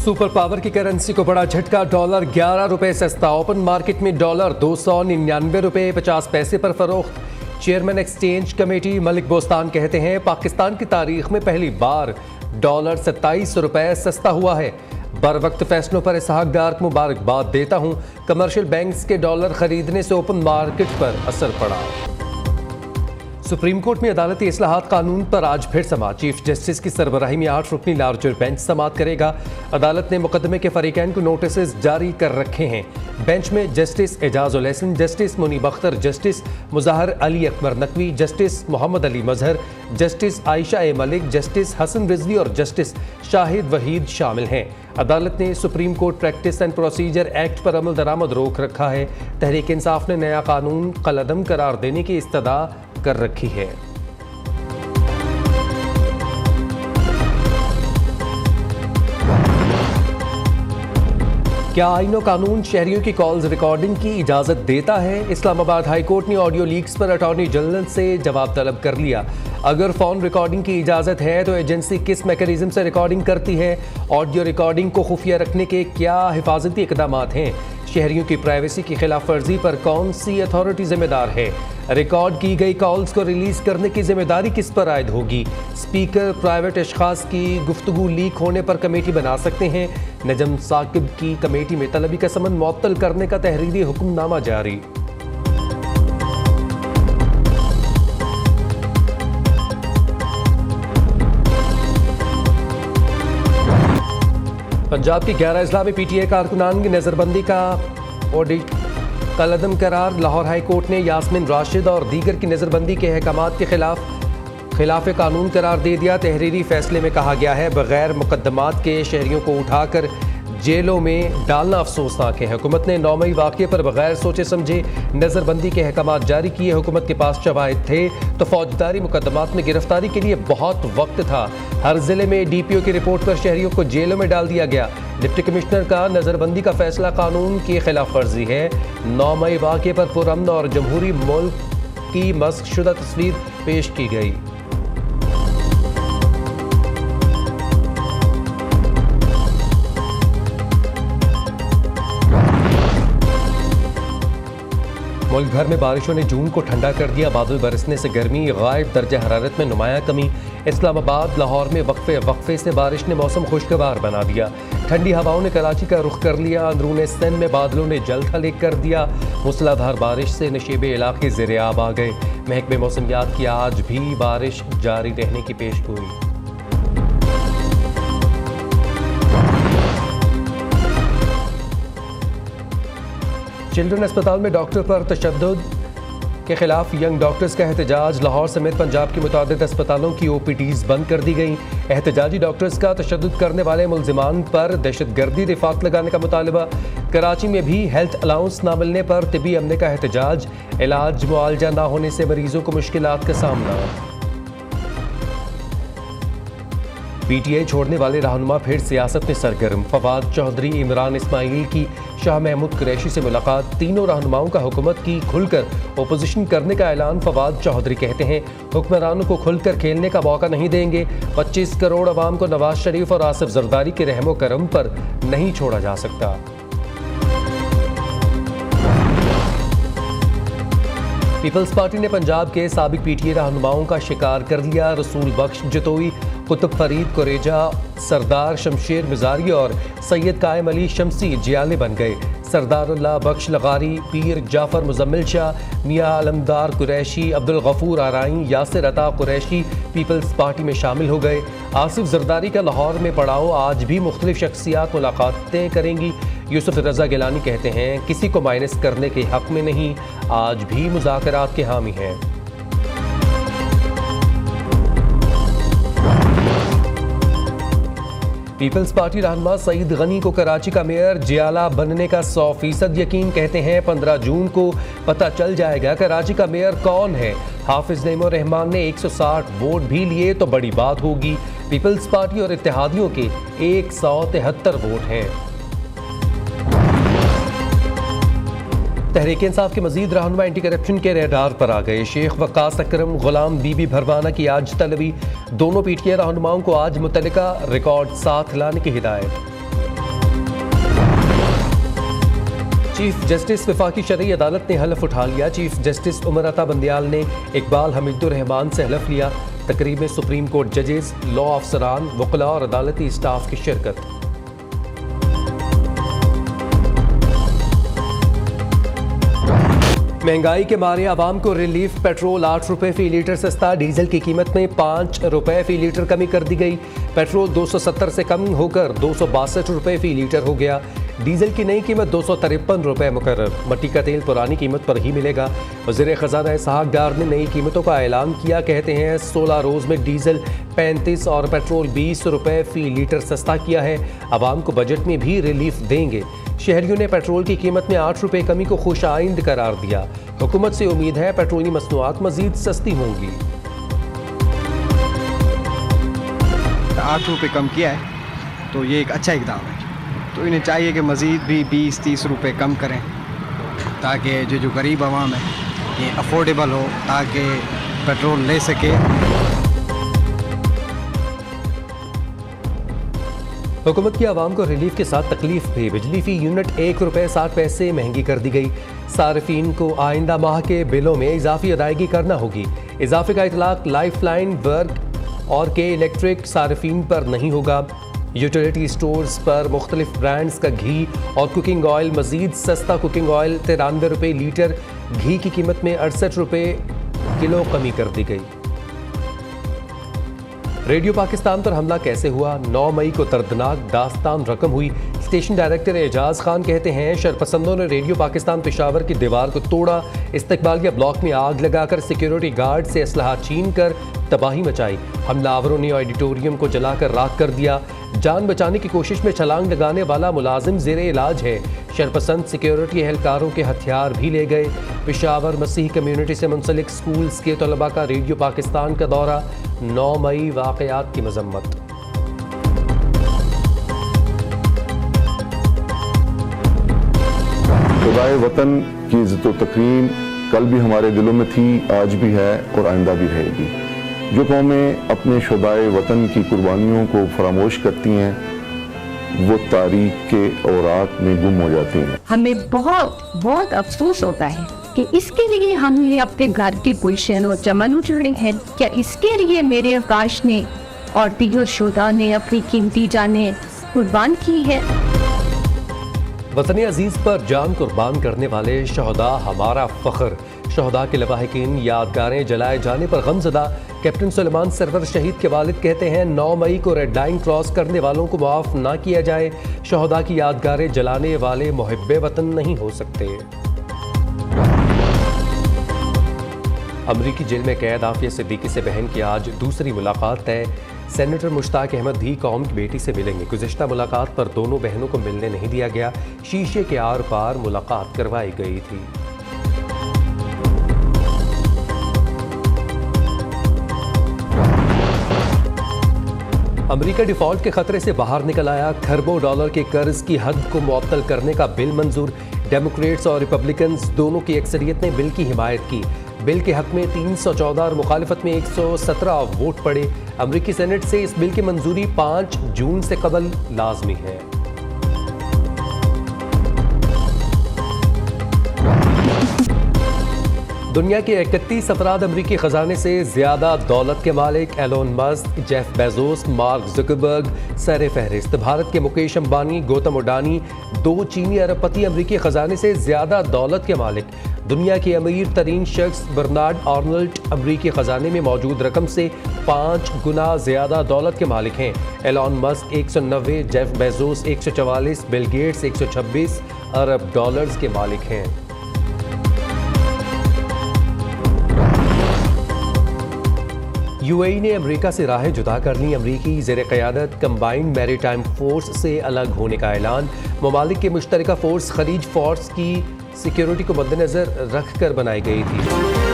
Super power की currency को बड़ा झटका। डॉलर 11 रुपए सस्ता। ओपन मार्केट में डॉलर 299 रुपए 50 पैसे पर फरोख्त। Chairman exchange committee Malik Bostan कहते हैं, पाकिस्तान की तारीख में पहली बार डॉलर 27 रुपए सस्ता हुआ है। बर वक्त फैसलों पर इसहाक डार को मुबारकबाद देता हूं। कमर्शियल बैंक्स के डॉलर खरीदने से ओपन मार्केट पर असर पड़ा। सुप्रीम कोर्ट में अदालती इस्लाहात कानून पर आज फिर समाअत। चीफ जस्टिस की सरबराही में 8 रुकनी लार्जर बेंच समाअत करेगा। अदालत ने मुकदमे के फरीकैन को नोटिस जारी कर रखे हैं। बेंच में justice Ijaz ul Hassan, justice Munib Akhtar, justice Muzahir Ali Akbar Naqvi, justice Mohammad Ali Mazhar, justice Ayesha A Malik, justice Hasan Rizvi और जस्टिस शाहिद वहीद शामिल हैं। अदालत ने supreme court practice and procedure act पर अमल दरामद रोक रखा है। तहरीक इंसाफ ने नया कानून कलअदम करार देने की इस्तदा कर रखी है। क्या आईन और कानून शहरियों की कॉल्स रिकॉर्डिंग की इजाजत देता है? इस्लामाबाद हाई कोर्ट ने ऑडियो लीक्स पर अटॉर्नी जनरल से जवाब तलब कर लिया। अगर फोन रिकॉर्डिंग की इजाजत है तो एजेंसी किस मैकेनिज्म से रिकॉर्डिंग करती है? ऑडियो रिकॉर्डिंग को खुफिया रखने के क्या हिफाजती इकदाम हैं? शहरियों की प्राइवेसी की खिलाफ वर्जी पर कौन सी अथॉरिटी जिम्मेदार है? रिकॉर्ड की गई कॉल्स को रिलीज करने की जिम्मेदारी किस पर आयद होगी? स्पीकर प्राइवेट अशखास की गुफ्तगू लीक होने पर कमेटी बना सकते हैं। नजम साकिब की कमेटी में तलबी का समन मुअत्तल करने का तहरीरी हुक्मनामा जारी। पंजाब की 11 अजला में पीटीए कारकुनान की नज़रबंदी का ऑडिट कलअदम करार। लाहौर हाई कोर्ट ने यास्मिन राशिद और दीगर की नज़रबंदी के अहकामात के खिलाफ कानून करार दे दिया। तहरीरी फैसले में कहा गया है, बगैर मुकदमात के शहरियों को उठाकर जेलों में डालना अफसोसनाक है। हुकूमत ने 9 मई वाक़े पर बगैर सोचे समझे नज़रबंदी के अहकामात जारी किए। हुकूमत के पास शवाहिद थे तो फौजदारी मुकदमात में गिरफ्तारी के लिए बहुत वक्त था। हर जिले में डीपीओ की रिपोर्ट पर शहरियों को जेलों में डाल दिया गया। डिप्टी कमिश्नर का नज़रबंदी का फैसला कानून की खिलाफ वर्जी है। 9 मई वाक़े पर पुरअमन और जमहूरी मुल्क की मस्कशुदा तस्वीर पेश की गई। मुल्क भर में बारिशों ने जून को ठंडा कर दिया। बादल बरसने से गर्मी गायब, दर्जा हरारत में नुमाया कमी। इस्लामाबाद लाहौर में वक्फे से बारिश ने मौसम खुशगवार बना दिया। ठंडी हवाओं ने कराची का रुख कर लिया। अंदरूने सिंध में बादलों ने जल थलेग कर दिया। मूसलाधार बारिश से नशेबे इलाके ज़ेर-ए-आब आ गए। महकमे मौसमियात की आज भी बारिश जारी रहने की पेशगोई। चिल्ड्रन अस्पताल में डॉक्टर पर तशद्दुद के खिलाफ यंग डॉक्टर्स का एहतजाज। लाहौर समेत पंजाब की मुतादिद अस्पतालों की ओपीडीज बंद कर दी गई। एहतजाजी डॉक्टर्स का तशद्दुद करने वाले मुल्जिमान पर दहशतगर्दी रिफात लगाने का मुतालबा। कराची में भी हेल्थ अलाउंस न मिलने पर तिबी अमले का एहतजाज। इलाज मुआलजा न होने से मरीजों को मुश्किलात का सामना। पीटीआई छोड़ने वाले रहनुमा फिर सियासत में सरगर्म। फवाद चौधरी, इमरान इस्माइल की शाह महमूद कुरैशी से मुलाकात। तीनों रहनुमाओं का हुकूमत की खुलकर ओपोजिशन करने का ऐलान। फवाद चौधरी कहते हैं, हुक्मरानों को खुलकर खेलने का मौका नहीं देंगे। 25 करोड़ अवाम को नवाज शरीफ और आसिफ जरदारी के रहमो करम पर नहीं छोड़ा जा सकता। पीपल्स पार्टी ने पंजाब के साबिक पीटीए रहनुमाओं का शिकार कर लिया। रसूल बख्श जतोई, कुतुब फरीद कुरेजा, सरदार शमशेर मिजारी और सैयद कायम अली शमसी जियाले बन गए। सरदारुल्लाह बख्श लगारी, पीर जाफर मुजम्मिल शाह, मियाँ अलमदार कुरैशी, अब्दुल गफूर आराई, यासिर अता कुरैशी पीपल्स पार्टी में शामिल हो गए। आसिफ जरदारी का लाहौर में पड़ाव। आज भी मुख्तलिफ शख्सियात मुलाकातें करेंगी। यूसुफ रजा गिलानी कहते हैं, किसी को माइनस करने के हक में नहीं, आज भी मुज़ाकरात के हामी हैं। पीपल्स पार्टी रहनुमा सईद गनी को कराची का मेयर जियाला बनने का 100% यकीन। कहते हैं 15 जून को पता चल जाएगा कराची का मेयर कौन है। हाफिज नईमुर रहमान ने 160 वोट भी लिए तो बड़ी बात होगी। पीपल्स पार्टी और इत्तेहादियों के 173 वोट हैं। तहरीक इंसाफ के मजीद रहनुमा एंटी करप्शन के रेडार पर आ गए। शेख वक्कास अकरम, गुलाम बीबी भरवाना की आज तलबी। दोनों पीटीए रहनुमाओं को आज मुतल्लिका रिकॉर्ड साथ लाने की हिदायत। चीफ जस्टिस वफाकी शरई अदालत ने हलफ उठा लिया। चीफ जस्टिस उमर अता बंदियाल ने इकबाल हमीदुर रहमान से हलफ लिया। तकरीब में सुप्रीम कोर्ट जजेस, लॉ अफसरान, वकला और अदालती स्टाफ की शिरकत। महंगाई के मारे आवाम को रिलीफ। पेट्रोल 8 रुपये फी लीटर सस्ता। डीजल की कीमत में 5 रुपये फी लीटर कमी कर दी गई। पेट्रोल 270 से कम होकर 262 रुपये फी लीटर हो गया। डीजल की नई कीमत 253 रुपये मुकर्रर। मट्टी का तेल पुरानी कीमत पर ही मिलेगा। वज़ीर ख़ज़ाना इसहाक डार ने नई कीमतों का ऐलान किया। कहते हैं 16 रोज़ में डीजल 35 और पेट्रोल 20 रुपये फी लीटर सस्ता किया है। आवाम को बजट में भी रिलीफ देंगे। शहरियों ने पेट्रोल की कीमत में 8 रुपये कमी को खुशाइंद करार दिया। हुकूमत से उम्मीद है पेट्रोलियम मसनूआत मजीद सस्ती होंगी। 8 रुपये कम किया है तो ये एक अच्छा इकदाम है। तो इन्हें चाहिए कि मज़ीद भी 20-30 रुपये कम करें ताकि जो गरीब आवाम है ये अफोर्डेबल हो, ताकि पेट्रोल ले सके। हुकूमत की आवाम को रिलीफ के साथ तकलीफ भी। बिजली फी यूनिट 1 रुपये 60 पैसे महंगी कर दी गई। सार्फिन को आइंदा माह के बिलों में इजाफी अदायगी करना होगी। इजाफे का इतलाक लाइफ लाइन, वर्क और के इलेक्ट्रिक सार्फिन पर नहीं होगा। यूटिलिटी स्टोर्स पर मुख्तलिफ ब्रांड्स का घी और कुकिंग ऑयल मजीद सस्ता। कुकिंग ऑयल 93 रुपये लीटर, घी की कीमत में 68 रुपये किलो कमी कर दी गई। रेडियो पाकिस्तान पर हमला कैसे हुआ? 9 मई को दर्दनाक दास्तान रकम हुई। स्टेशन डायरेक्टर एजाज खान कहते हैं शरपसंदों ने रेडियो पाकिस्तान पेशावर की दीवार को तोड़ा। इस्तकबालिया ब्लॉक में आग लगाकर सिक्योरिटी गार्ड से असलहा छीन कर तबाही मचाई। हमलावरों ने ऑडिटोरियम को जलाकर राख कर दिया। जान बचाने की कोशिश में छलांग लगाने वाला मुलाजिम जेरे इलाज है। शरपसंद सिक्योरिटी एहलकारों के हथियार भी ले गए। पेशावर मसीह कम्युनिटी से मुंसलिक स्कूल्स के तलबा का रेडियो पाकिस्तान का दौरा। 9 मई वाक़यात की मजम्मत। खुदाए वतन की इज़्ज़त व तकरीम कल भी हमारे दिलों में थी, आज भी है और आइंदा भी रहेगी। जो कौमें अपने शुदाए वतन की कुर्बानियों को फरामोश करती हैं वो तारीख के औरात में गुम हो जाती हैं। हमें बहुत अफसोस होता है कि इसके लिए हमने अपने घर की पोजीशन और चमन उछाली है। क्या इसके लिए मेरे आकाश ने और तीजो शुदा ने अपनी कीमती जानें कुर्बान की है? वतन अजीज पर जान कुर्बान करने वाले शहदा हमारा फख्र। शहदा के लवाहिकीन यादगारें जलाए जाने पर गमज़दा। कैप्टन सुलेमान सरवर शहीद के वालिद कहते हैं 9 मई को रेड लाइन क्रॉस करने वालों को माफ़ ना किया जाए। शहदा की यादगारें जलाने वाले मुहिब्बे वतन नहीं हो सकते। अमरीकी जेल में कैद आफिया सिद्दीकी से बहन की आज दूसरी मुलाकात है। सेनेटर मुश्ताक अहमद भी कौम की बेटी से मिलेंगे। गुज़िश्ता मुलाकात पर दोनों बहनों को मिलने नहीं दिया गया। शीशे के आर पार मुलाकात करवाई गई थी। अमेरिका डिफॉल्ट के खतरे से बाहर निकल आया। खरबों डॉलर के कर्ज की हद को मुअत्तल करने का बिल मंजूर। डेमोक्रेट्स और रिपब्लिकन्स दोनों की अक्सरियत ने बिल की हिमायत की। बिल के हक में 314 और मुखालिफत में 117 वोट पड़े। अमेरिकी सेनेट से इस बिल की मंजूरी 5 जून से कबल लाजमी है। दुनिया के 31 अफराद अमरीकी खजाने से ज्यादा दौलत के मालिक। Elon Musk, Jeff Bezos, Mark Zuckerberg सर फहरिस्त। भारत के मुकेश अंबानी, गौतम अडानी 2 चीनी अरबपति अमरीकी खजाने से ज्यादा दौलत के मालिक। दुनिया के अमीर तरीन शख्स बर्नार्ड आर्नल्ड अमरीकी खजाने में मौजूद रकम से 5 गुना ज्यादा दौलत के मालिक हैं। Elon Musk 190, Jeff Bezos 144, Bill Gates 126 अरब डॉलर्स के मालिक हैं। यूएई ने अमेरिका से राहें जुदा कर ली। अमरीकी ज़ेर क़यादत कंबाइंड मैरीटाइम फोर्स से अलग होने का ऐलान। ममालिक के मुश्तरका फोर्स खलीज फोर्स की सिक्योरिटी को मद्देनजर रख कर बनाई गई थी।